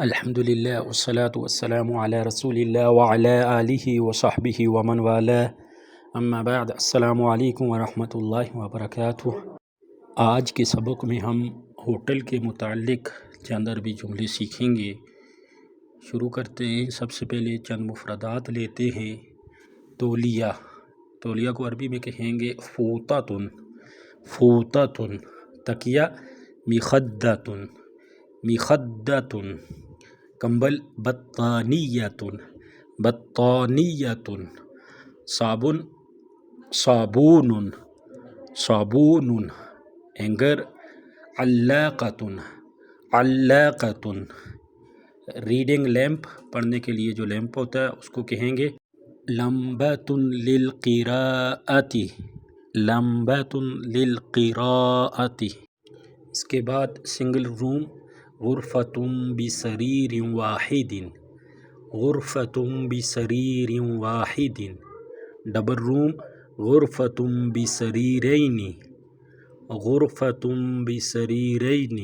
الحمدللہ والصلاة والسلام علی رسول اللہ وعلی آلہ وصحبہ ومن والاه اما بعد۔ السلام علیکم ورحمۃ اللہ وبرکاتہ۔ آج کے سبق میں ہم ہوٹل کے متعلق چند عربی جملے سیکھیں گے۔ شروع کرتے ہیں۔ سب سے پہلے چند مفردات لیتے ہیں۔ تولیہ، تولیہ کو عربی میں کہیں گے فوطۃ، فوطۃ۔ تکیہ مخدۃ، مخدۃ۔ کمبل بطانیۃ، بطانیۃ۔ صابن صابون، صابون۔ اینگر علاقۃ، علاقۃ۔ ریڈنگ لیمپ، پڑھنے کے لیے جو لیمپ ہوتا ہے اس کو کہیں گے لمبۃ للقراءۃ، لمبۃ للقراءۃ۔ اس کے بعد سنگل روم، غرفۃ بسریر واحد، غرفۃ بسریر واحد۔ ڈبل روم، غرفۃ بسریرین، غرفۃ بسریرین۔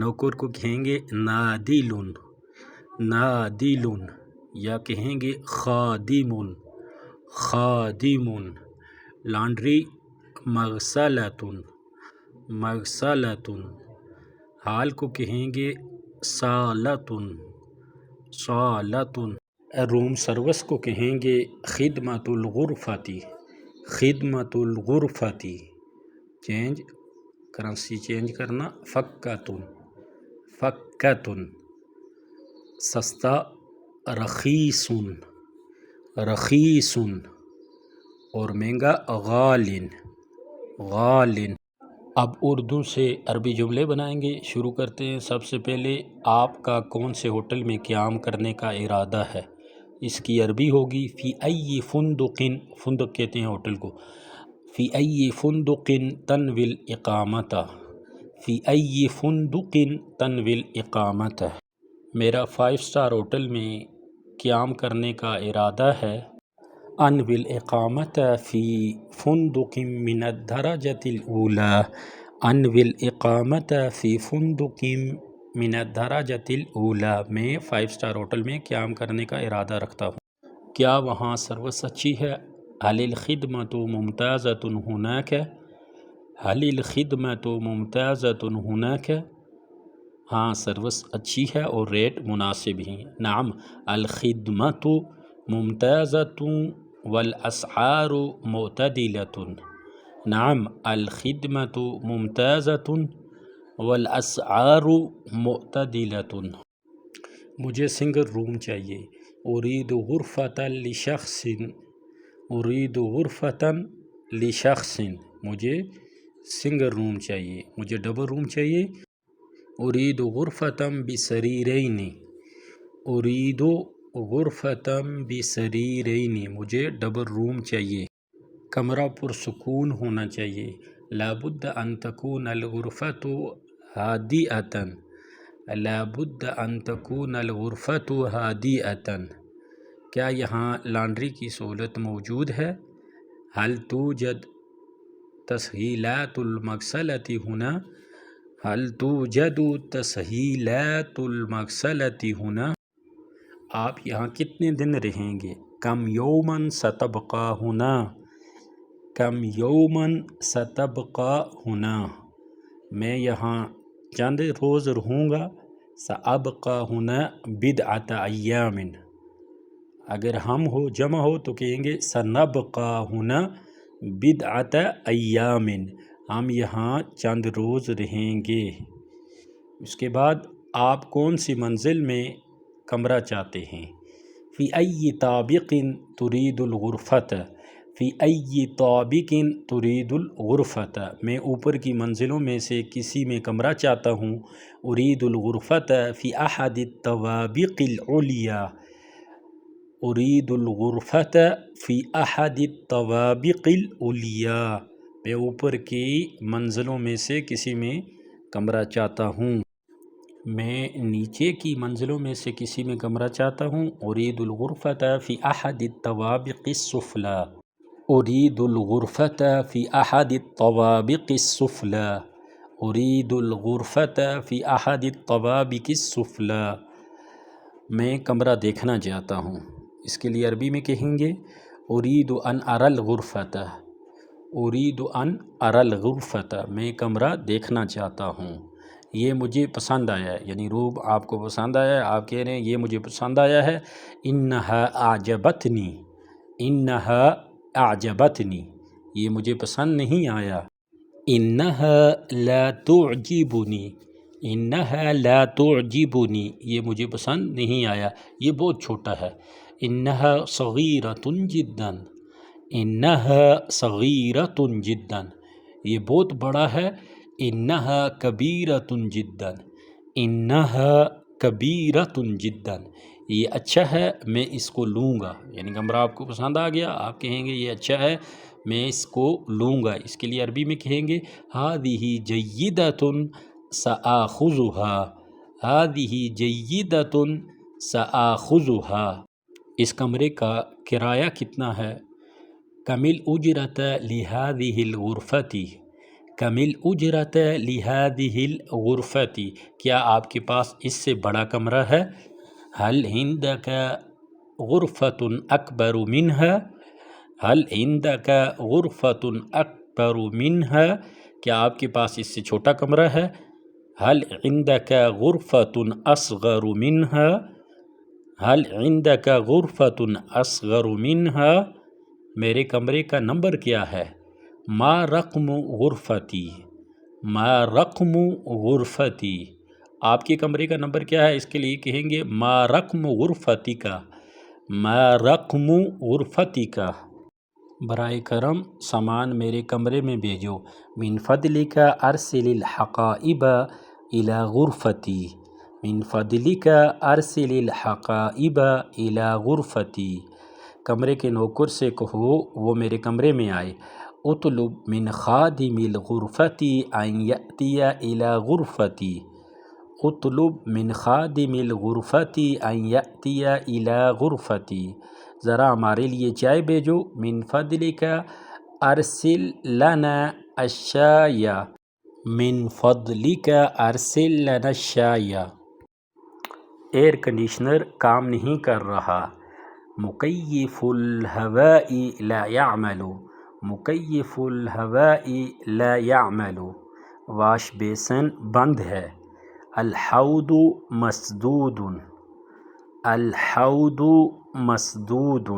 نوکر کو کہیں گے نادل، نادل، یا کہیں گے خادم، خادم۔ لانڈری مغسلۃ، مغسلۃ۔ ہال کو کہیں گے صالۃ، صالۃ۔ روم سروس کو کہیں گے خدمۃ الغرفۃ، خدمۃ الغرفۃ۔ چینج، کرنسی چینج کرنا، فکۃ، فکۃ۔ سستا رخیص، رخیص۔ اور مہنگا غال، غال۔ اب اردو سے عربی جملے بنائیں گے۔ شروع کرتے ہیں۔ سب سے پہلے آپ کا کون سے ہوٹل میں قیام کرنے کا ارادہ ہے؟ اس کی عربی ہوگی فی ای فندق، فندق کہتے ہیں ہوٹل کو، فی ای فندق تنوی الاقامۃ، فی ای فندق تنوی الاقامۃ۔ میرا 5 اسٹار ہوٹل میں قیام کرنے کا ارادہ ہے۔ انوی الاقامۃ فی فندق من الدرجۃ الاولی، انوی الاقامۃ فی فندق من الدرجۃ الاولی۔ میں 5 اسٹار ہوٹل میں قیام کرنے کا ارادہ رکھتا ہوں۔ کیا وہاں سروس اچھی ہے؟ هل الخدمۃ ممتازۃ هناک؟ هل الخدمۃ ممتازۃ هناک؟ ہاں سروس اچھی ہے اور ریٹ مناسب ہیں۔ نعم الخدمۃ ممتازۃ والاسعار معتدلۃ، نعم الخدمۃ ممتازۃ والاسعار معتدلۃ۔ مجھے سنگل روم چاہیے۔ اريد غرفة لشخص، اريد غرفة لشخص۔ مجھے سنگل روم چاہیے، مجھے ڈبل روم چاہیے۔ اريد غرفة بسريرين، اريد غرفة بسريرين۔ مجھے ڈبل روم چاہیے۔ کمرہ پرسکون ہونا چاہیے۔ لابد ان تكون الغرفة هادئة، لابد ان تكون الغرفة هادئة۔ کیا یہاں لانڈری کی سہولت موجود ہے؟ هل توجد تسهيلات المغسلة هنا؟ هل توجد تسهيلات المغسلة هنا؟ آپ یہاں کتنے دن رہیں گے؟ کم یوما ستبقى هنا؟ کم یوما ستبقى هنا؟ میں یہاں چند روز رہوں گا۔ سأبقى هنا بضعة أيام۔ اگر ہم ہو جمع ہو تو کہیں گے سنبقى هنا بضعة أيام، ہم یہاں چند روز رہیں گے۔ اس کے بعد آپ کون سی منزل میں کمرہ چاہتے ہیں؟ فی ای طابق تريد الغرفة، فی ای طابق تريد الغرفة۔ میں اوپر کی منزلوں میں سے کسی میں کمرہ چاہتا ہوں۔ اريد الغرفة فی احد الطوابق العليا، اريد الغرفة فی احد الطوابق العليا۔ میں اوپر کی منزلوں میں سے کسی میں کمرہ چاہتا ہوں۔ میں نیچے کی منزلوں میں سے کسی میں کمرہ چاہتا ہوں۔ اريد الغرفة فی احد الطوابق السفلی، اريد الغرفة في أحد الطوابق السفلى، أريد الغرفة في أحد الطوابق السفلى۔ میں کمرہ دیکھنا چاہتا ہوں، اس کے لیے عربی میں کہیں گے ارید ان ارى الغرفۃ، ارید ان ارى الغرفۃ، میں کمرہ دیکھنا چاہتا ہوں، یہ مجھے پسند آیا ہے، یعنی روم آپ کو پسند آیا ہے، آپ کہہ رہے ہیں یہ مجھے پسند آیا ہے۔ انہا اعجبتنی، انہا اعجبتنی، یہ مجھے پسند نہیں آیا۔ انہا لا تعجبنی، انہا لا تعجبنی، یہ مجھے پسند نہیں آیا، یہ بہت چھوٹا ہے۔ انہا صغیرۃ جدا، انہا صغیرۃ جدا، یہ بہت بڑا ہے۔ انہا کبیرۃ جدا، انہا کبیرۃ جدا، یہ اچھا ہے، میں اس کو لوں گا، یعنی کمرہ آپ کو پسند آ گیا، آپ کہیں گے یہ اچھا ہے، میں اس کو لوں گا، اس کے لیے عربی میں کہیں گے ہذہ جیدۃ سآخذھا، ہذہ جیدۃ سآخذھا، اس کمرے کا کرایہ کتنا ہے؟ کم الأجرۃ لہذہ الغرفۃ، کم الأجرۃ لہذہ الغرفۃ، کیا آپ کے پاس اس سے بڑا کمرہ ہے؟ هل عندک غرفۃ اکبر منہا، هل عندک غرفۃ اکبر منہا، کیا آپ کے پاس اس سے چھوٹا کمرہ ہے؟ هل عندک غرفۃ اصغر منہا، هل عندک غرفۃ اصغر منہا، میرے کمرے کا نمبر کیا ہے؟ ما رقم غرفتی، ما رقم غرفتی، آپ کے کمرے کا نمبر کیا ہے؟ اس کے لیے کہیں گے ما رقم غرفتی کا، ما رقم غرفتی کا، برائے کرم سامان میرے کمرے میں بھیجو۔ من فضلک ارسل الحقائب الی غرفتی، من فضلک ارسل الحقائب الی غرفتی، کمرے کے نوکر سے کہو وہ میرے کمرے میں آئے۔ اطلب من خادم الغرفۃ ان یأتی الی غرفتی، اطلب من خادم الغرفۃ ان یأتی الی غرفتی، ذرا ہمارے لیے چائے بھیجو۔ من فضلک ارسل لنا الشائی، من فضلک ارسل لنا الشائی، ایئر کنڈیشنر کام نہیں کر رہا۔ مکیف الہواء لا يعمل، مکیف الہواء لا يعمل، واش بیسن بند ہے۔ الحوض مسدود، الحوض مسدود،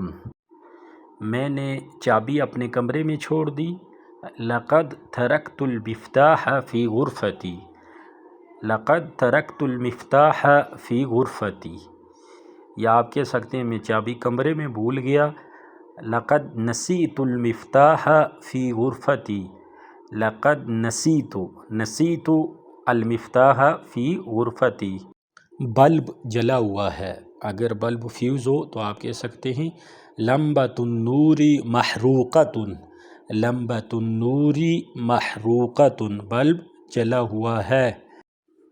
میں نے چابی اپنے کمرے میں چھوڑ دی۔ لقد ترکت المفتاح فی غرفتی، لقد ترکت المفتاح فی غرفتی، یا آپ کہہ سکتے ہیں میں چابی کمرے میں بھول گیا۔ لقد نسیت المفتاح فی غرفتی، لقد نسیت، نسیت المفتاح فی غرفتی، بلب جلا ہوا ہے، اگر بلب فیوز ہو تو آپ کہہ سکتے ہیں لمبۃ النور محروقۃ، لمبۃ النور محروقۃ، بلب جلا ہوا ہے۔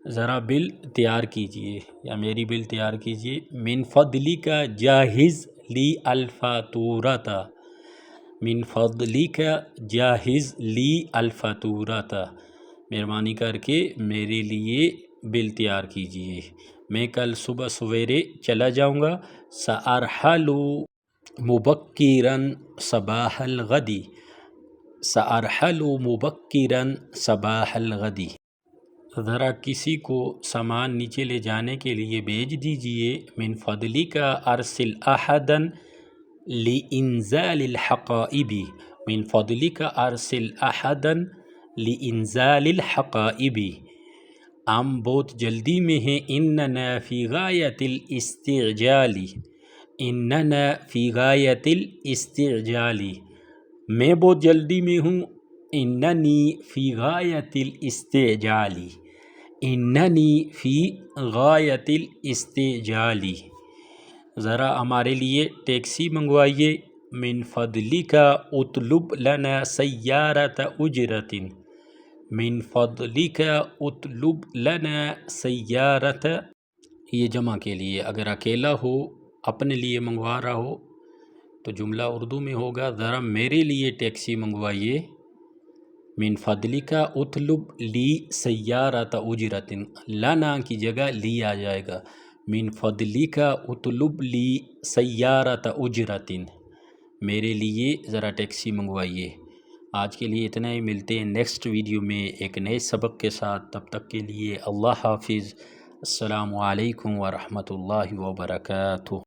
ذرا بل تیار کیجئے یا میری بل تیار کیجئے۔ من فضلک جاہز لی الفاتورۃ، من فضلک جاہز لی الفاتورۃ، مہربانی کر کے میرے لیے بل تیار کیجئے، میں کل صبح سویرے چلا جاؤں گا۔ سأرحل مبکرا صباح الغد، سأرحل مبکرا صباح الغد، ذرا کسی کو سامان نیچے لے جانے کے لیے بھیج دیجئے۔ من فضلک ارسل احدا لانزال الحقائب، من فضلک ارسل احدا لانزال الحقائب، ہم بہت جلدی میں ہیں۔ اننا فی غایۃ الاستعجال، اننا فی غایۃ الاستعجال، میں بہت جلدی میں ہوں۔ اننی فی غایۃ الاستعجال، اننی فی غایۃ الاستعجال، ذرا ہمارے لیے ٹیکسی منگوائیے۔ من فضلک اطلب لنا سیارۃ اجرۃ، من فضلک اطلب لنا سیارۃ، یہ جمع کے لیے، اگر اکیلا ہو اپنے لیے منگوا رہا ہو تو جملہ اردو میں ہوگا ذرا میرے لیے ٹیکسی منگوائیے۔ من فضلک اطلب لی سیارۃ اجرۃ، لنا کی جگہ لی آ جائے گا۔ من فضلک اطلب لی سیارۃ اجرت، میرے لیے ذرا ٹیکسی منگوائیے۔ آج کے لیے اتنا ہی، ملتے ہیں نیکسٹ ویڈیو میں ایک نئے سبق کے ساتھ، تب تک کے لیے اللہ حافظ، السلام علیکم ورحمۃ اللہ وبرکاتہ۔